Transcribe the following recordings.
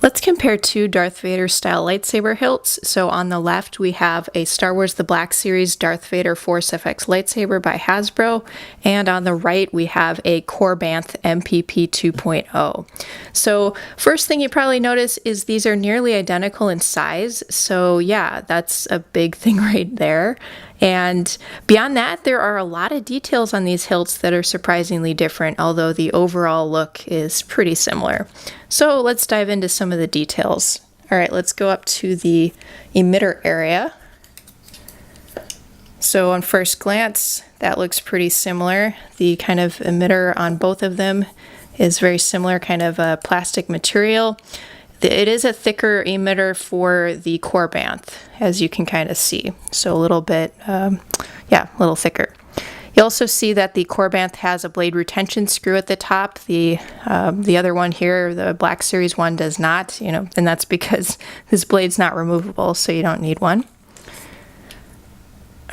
Let's compare two Darth Vader style lightsaber hilts. So on the left we have a Star Wars The Black Series Darth Vader Force FX lightsaber by Hasbro, and on the right we have a Korbanth MPP 2.0. So first thing you probably notice is these are nearly identical in size, so yeah, that's a big thing right there. And beyond that, there are a lot of details on these hilts that are surprisingly different, although the overall look is pretty similar. So let's dive into some of the details. All right, let's go up to the emitter area. So on first glance, that looks pretty similar. The kind of emitter on both of them is very similar, kind of a plastic material. It is a thicker emitter for the Korbanth, as you can kind of see. So a little bit, a little thicker. You also see that the Korbanth has a blade retention screw at the top. The other one here, the Black Series one, does not, and that's because this blade's not removable, so you don't need one.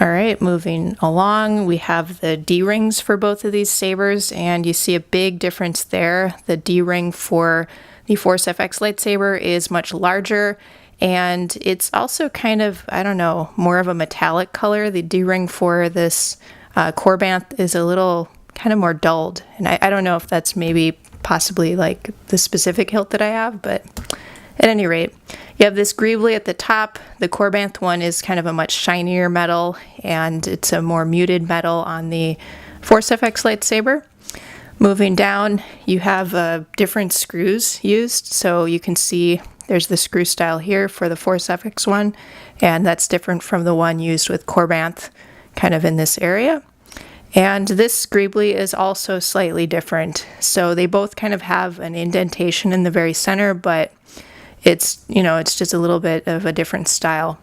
All right, moving along, we have the D-rings for both of these sabers, and you see a big difference there. The D-ring for the Force FX lightsaber is much larger, and it's also kind of, I don't know, more of a metallic color. The D-ring for this Korbanth is a little kind of more dulled, and I don't know if that's maybe possibly like the specific hilt that I have, but at any rate, you have this greebly at the top. The Korbanth one is kind of a much shinier metal, and it's a more muted metal on the Force FX lightsaber. Moving down, you have different screws used, so you can see there's the screw style here for the Force FX one, and that's different from the one used with Korbanth, kind of in this area. And this greebly is also slightly different, so they both kind of have an indentation in the very center, but it's just a little bit of a different style.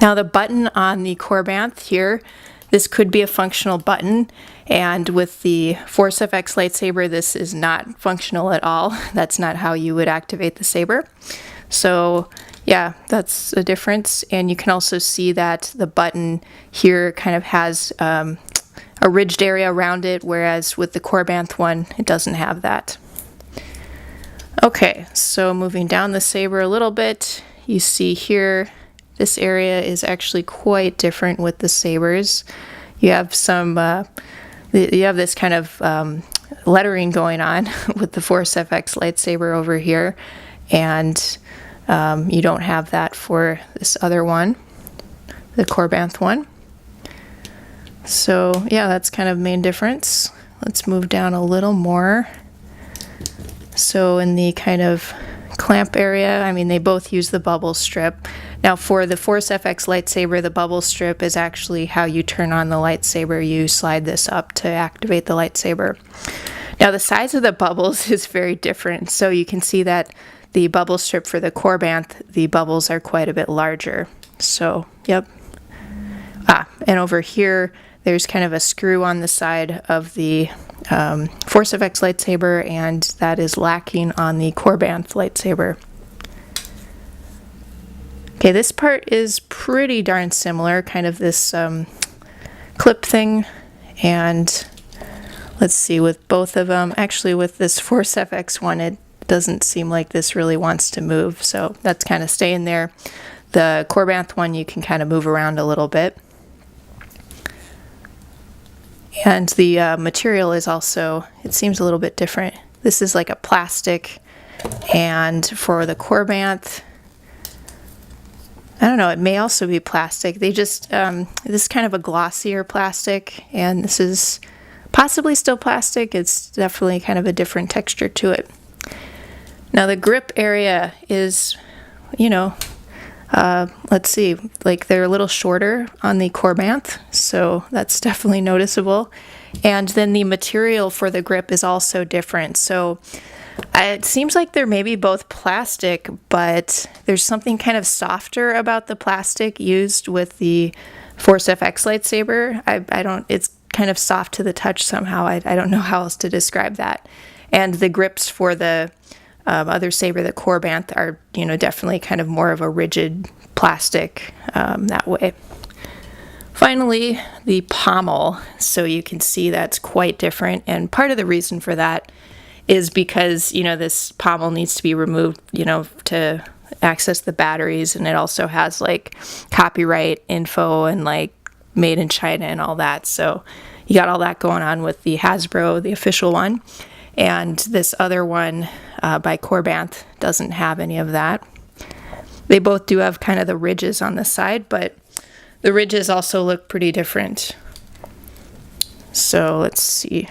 Now the button on the Korbanth here, this could be a functional button, and with the Force FX lightsaber, this is not functional at all. That's not how you would activate the saber. So yeah, that's a difference. And you can also see that the button here kind of has a ridged area around it, whereas with the Korbanth one, it doesn't have that. Okay, so moving down the saber a little bit, you see here, this area is actually quite different with the sabers. You have you have this kind of lettering going on with the Force FX lightsaber over here, and you don't have that for this other one, the Korbanth one. So yeah, that's kind of main difference. Let's move down a little more. So in the kind of clamp area, I mean, they both use the bubble strip. Now for the Force FX lightsaber, the bubble strip is actually how you turn on the lightsaber. You slide this up to activate the lightsaber. Now the size of the bubbles is very different. So you can see that the bubble strip for the Korbanth, the bubbles are quite a bit larger. So, yep. And over here, there's kind of a screw on the side of the Force FX lightsaber, and that is lacking on the Korbanth lightsaber. Okay, this part is pretty darn similar, kind of this clip thing, and let's see, with both of them, actually with this Force FX one, it doesn't seem like this really wants to move, so that's kind of staying there. The Korbanth one you can kind of move around a little bit. And the material is also, it seems a little bit different. This is like a plastic, and for the Korbanth, I don't know, it may also be plastic. They just, this is kind of a glossier plastic, and this is possibly still plastic. It's definitely kind of a different texture to it. Now the grip area is, let's see, like they're a little shorter on the Korbanth, so that's definitely noticeable. And then the material for the grip is also different. So it seems like they're maybe both plastic, but there's something kind of softer about the plastic used with the Force FX lightsaber. It's kind of soft to the touch somehow. I don't know how else to describe that. And the grips for the other saber, the Korbanth, are definitely kind of more of a rigid plastic that way. Finally, the pommel. So you can see that's quite different, and part of the reason for that is because, you know, this pommel needs to be removed, you know, to access the batteries, and it also has like copyright info and like made in China and all that. So you got all that going on with the Hasbro, the official one. And this other one by Korbanth doesn't have any of that. They both do have kind of the ridges on the side, but the ridges also look pretty different. So let's see.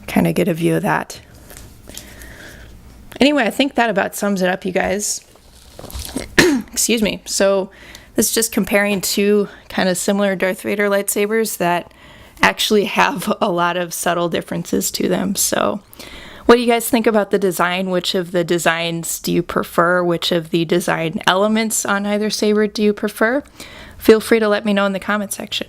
Kind of get a view of that. Anyway, I think that about sums it up, you guys. Excuse me. So this is just comparing two kind of similar Darth Vader lightsabers that actually have a lot of subtle differences to them. So what do you guys think about the design? Which of the designs do you prefer? Which of the design elements on either saber do you prefer? Feel free to let me know in the comment section.